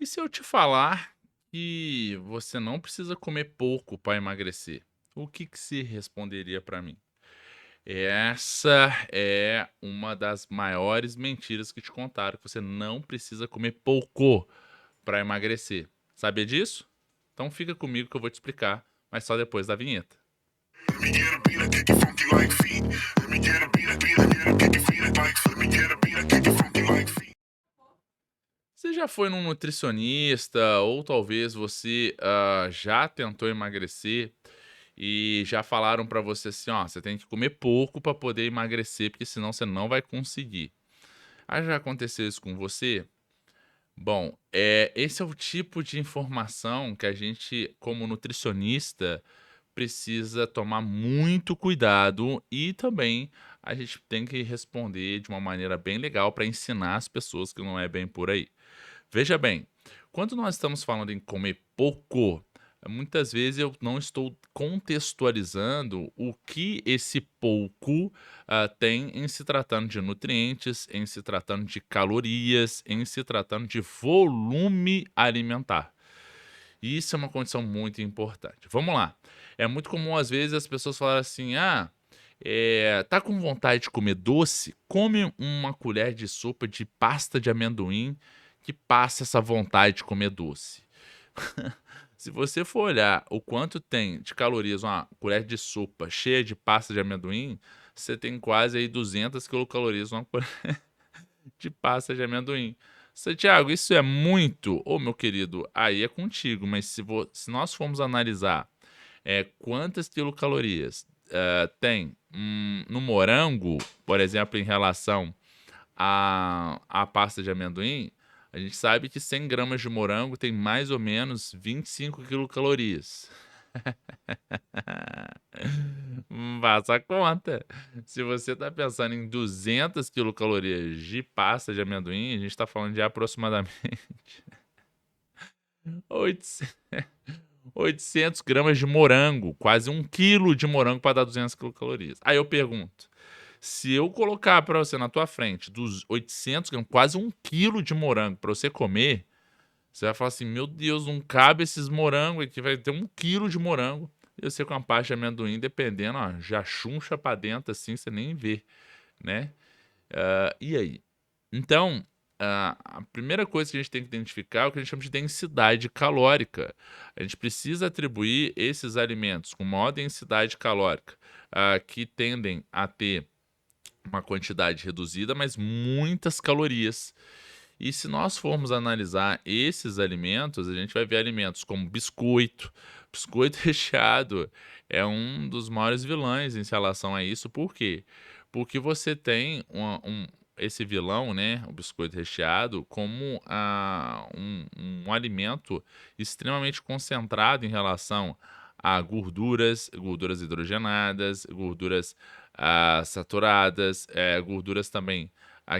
E se eu te falar que você não precisa comer pouco para emagrecer? O que que você responderia para mim? Essa é uma das maiores mentiras que te contaram, que você não precisa comer pouco para emagrecer. Sabia disso? Então fica comigo que eu vou te explicar, mas só depois da vinheta. Let me get a beat, I kick it funky like feet. Let me get a beat, I kick it feet like. Let me get a beat, I kick it funky like feet. Você já foi num nutricionista ou talvez você já tentou emagrecer e já falaram pra você assim: "Ó, você tem que comer pouco pra poder emagrecer, porque senão você não vai conseguir". Já aconteceu isso com você? Bom, esse é o tipo de informação que a gente, como nutricionista, precisa tomar muito cuidado e também a gente tem que responder de uma maneira bem legal para ensinar as pessoas que não é bem por aí. Veja bem, quando nós estamos falando em comer pouco, muitas vezes eu não estou contextualizando o que esse pouco tem em se tratando de nutrientes, em se tratando de calorias, em se tratando de volume alimentar. E isso é uma condição muito importante. Vamos lá. É muito comum, às vezes, as pessoas falarem assim: tá com vontade de comer doce? Come uma colher de sopa de pasta de amendoim que passa essa vontade de comer doce. Se você for olhar o quanto tem de calorias uma colher de sopa cheia de pasta de amendoim, você tem quase aí 200 quilocalorias numa colher de pasta de amendoim. Santiago, isso é muito? Ô, meu querido, aí é contigo, mas se nós formos analisar quantas quilocalorias tem no morango, por exemplo, em relação à pasta de amendoim, a gente sabe que 100 gramas de morango tem mais ou menos 25 quilocalorias. Faça a conta. Se você está pensando em 200 quilocalorias de pasta de amendoim, a gente está falando de aproximadamente 800 800 gramas de morango, quase 1 quilo de morango para dar 200 quilocalorias. Aí eu pergunto, se eu colocar para você na tua frente dos 800 gramas, quase 1 quilo de morango para você comer, você vai falar assim: "Meu Deus, não cabe esses morangos aqui, vai ter 1 quilo de morango". E você com a pasta de amendoim, dependendo, ó, já chuncha para dentro, assim, você nem vê, né. E aí? Então, a primeira coisa que a gente tem que identificar é o que a gente chama de densidade calórica. A gente precisa atribuir esses alimentos com maior densidade calórica, que tendem a ter uma quantidade reduzida, mas muitas calorias. E se nós formos analisar esses alimentos, a gente vai ver alimentos como biscoito. Biscoito recheado é um dos maiores vilões em relação a isso. Por quê? Porque você tem esse vilão, né, o biscoito recheado, como um alimento extremamente concentrado em relação a gorduras hidrogenadas, gorduras saturadas, gorduras também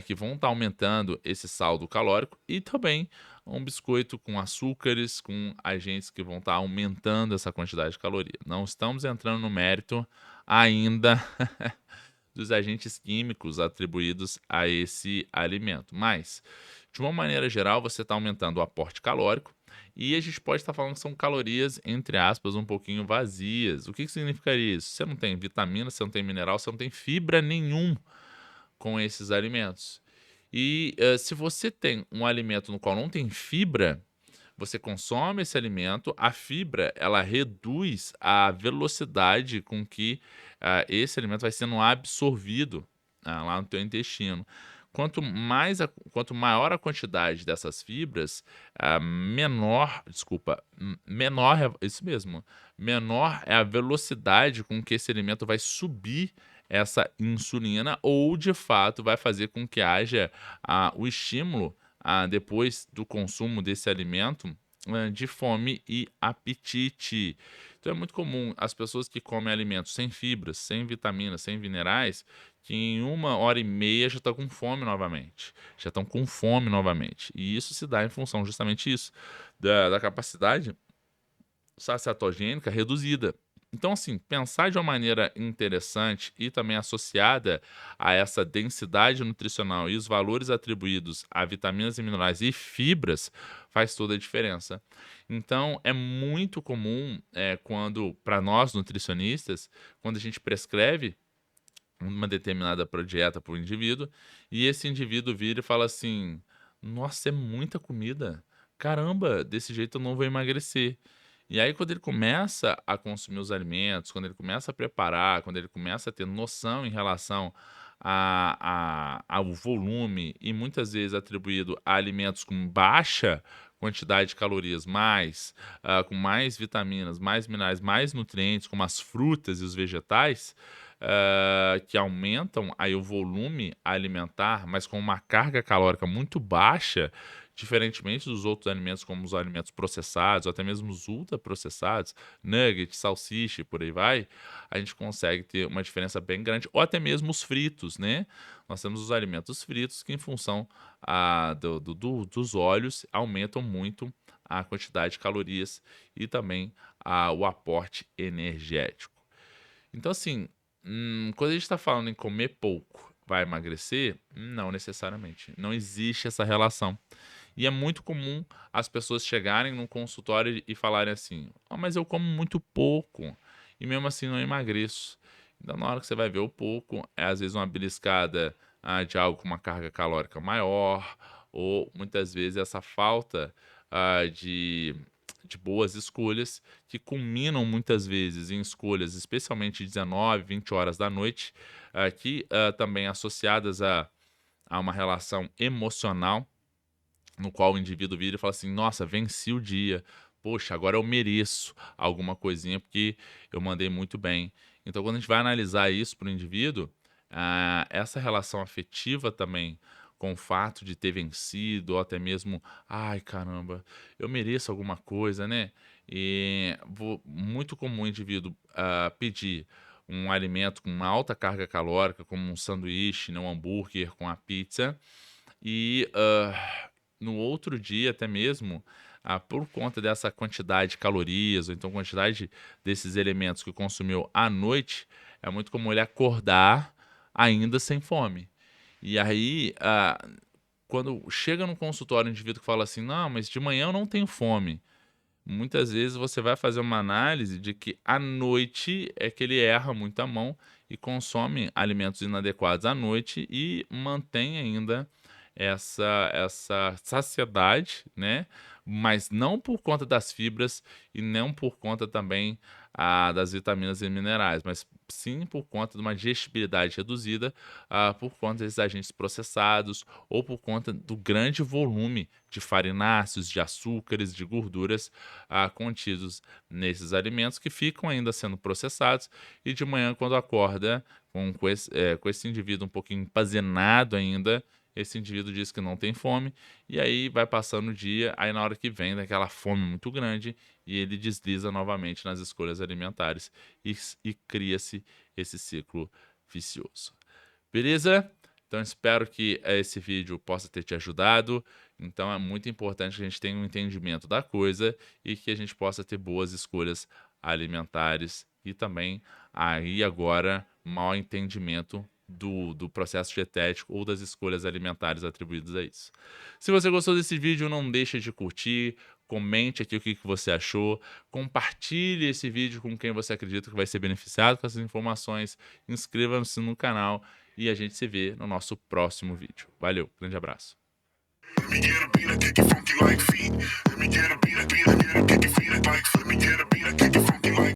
que vão estar aumentando esse saldo calórico e também um biscoito com açúcares, com agentes que vão estar aumentando essa quantidade de caloria. Não estamos entrando no mérito ainda dos agentes químicos atribuídos a esse alimento, mas de uma maneira geral você está aumentando o aporte calórico e a gente pode estar falando que são calorias, entre aspas, um pouquinho vazias. O que significaria isso? Você não tem vitamina, você não tem mineral, você não tem fibra nenhum com esses alimentos. E, se você tem um alimento no qual não tem fibra, você consome esse alimento, a fibra ela reduz a velocidade com que, esse alimento vai sendo absorvido, lá no teu intestino. Quanto maior a quantidade dessas fibras, menor é isso mesmo, menor é a velocidade com que esse alimento vai subir essa insulina ou, de fato, vai fazer com que haja, o estímulo, depois do consumo desse alimento, de fome e apetite. Então é muito comum as pessoas que comem alimentos sem fibras, sem vitaminas, sem minerais, que em 1 hora e meia já estão com fome novamente, já estão com fome novamente. E isso se dá em função justamente isso, da capacidade sacietogênica reduzida. Então, assim, pensar de uma maneira interessante e também associada a essa densidade nutricional e os valores atribuídos a vitaminas e minerais e fibras faz toda a diferença. Então, é muito comum, quando, para nós nutricionistas, quando a gente prescreve uma determinada dieta para o indivíduo, e esse indivíduo vira e fala assim: Nossa, é muita comida. Caramba, desse jeito eu não vou emagrecer. E aí, quando ele começa a consumir os alimentos, quando ele começa a preparar, quando ele começa a ter noção em relação ao volume e muitas vezes atribuído a alimentos com baixa quantidade de calorias, com mais vitaminas, mais minerais, mais nutrientes, como as frutas e os vegetais, que aumentam aí o volume alimentar, mas com uma carga calórica muito baixa, diferentemente dos outros alimentos, como os alimentos processados, ou até mesmo os ultraprocessados, nuggets, salsicha e por aí vai, a gente consegue ter uma diferença bem grande, ou até mesmo os fritos, né? Nós temos os alimentos fritos que, em função dos óleos, aumentam muito a quantidade de calorias e também o aporte energético. Então, assim, quando a gente está falando em comer pouco, vai emagrecer? Não necessariamente. Não existe essa relação. E é muito comum as pessoas chegarem num consultório e falarem assim: mas eu como muito pouco e mesmo assim não emagreço. Então, na hora que você vai ver o pouco, é às vezes uma beliscada de algo com uma carga calórica maior, ou muitas vezes essa falta de boas escolhas que culminam muitas vezes em escolhas, especialmente 19, 20 horas da noite, que também associadas a uma relação emocional, no qual o indivíduo vira e fala assim: Nossa, venci o dia. Poxa, agora eu mereço alguma coisinha porque eu mandei muito bem. Então, quando a gente vai analisar isso para o indivíduo, essa relação afetiva também com o fato de ter vencido, ou até mesmo, ai caramba, eu mereço alguma coisa, né? E muito comum o indivíduo pedir um alimento com uma alta carga calórica, como um sanduíche, né, um hambúrguer com a pizza, e no outro dia, até mesmo, por conta dessa quantidade de calorias, ou então quantidade desses elementos que consumiu à noite, é muito comum ele acordar ainda sem fome. E aí, quando chega no consultório, o indivíduo que fala assim: Não, mas de manhã eu não tenho fome. Muitas vezes você vai fazer uma análise de que à noite é que ele erra muito a mão e consome alimentos inadequados à noite e mantém ainda essa saciedade, né? Mas não por conta das fibras e não por conta também das vitaminas e minerais, mas sim por conta de uma digestibilidade reduzida, por conta desses agentes processados ou por conta do grande volume de farináceos, de açúcares, de gorduras contidos nesses alimentos que ficam ainda sendo processados, e de manhã, quando acorda com esse indivíduo um pouquinho empazenado ainda, esse indivíduo diz que não tem fome, e aí vai passando o dia, aí na hora que vem daquela fome muito grande, e ele desliza novamente nas escolhas alimentares e cria-se esse ciclo vicioso. Beleza? Então espero que esse vídeo possa ter te ajudado. Então é muito importante que a gente tenha um entendimento da coisa e que a gente possa ter boas escolhas alimentares e também aí agora maior entendimento do processo dietético ou das escolhas alimentares atribuídas a isso. Se você gostou desse vídeo, não deixe de curtir, comente aqui o que você achou, compartilhe esse vídeo com quem você acredita que vai ser beneficiado com essas informações, inscreva-se no canal e a gente se vê no nosso próximo vídeo. Valeu, grande abraço. Let me get a beat, I kick it funky like feet.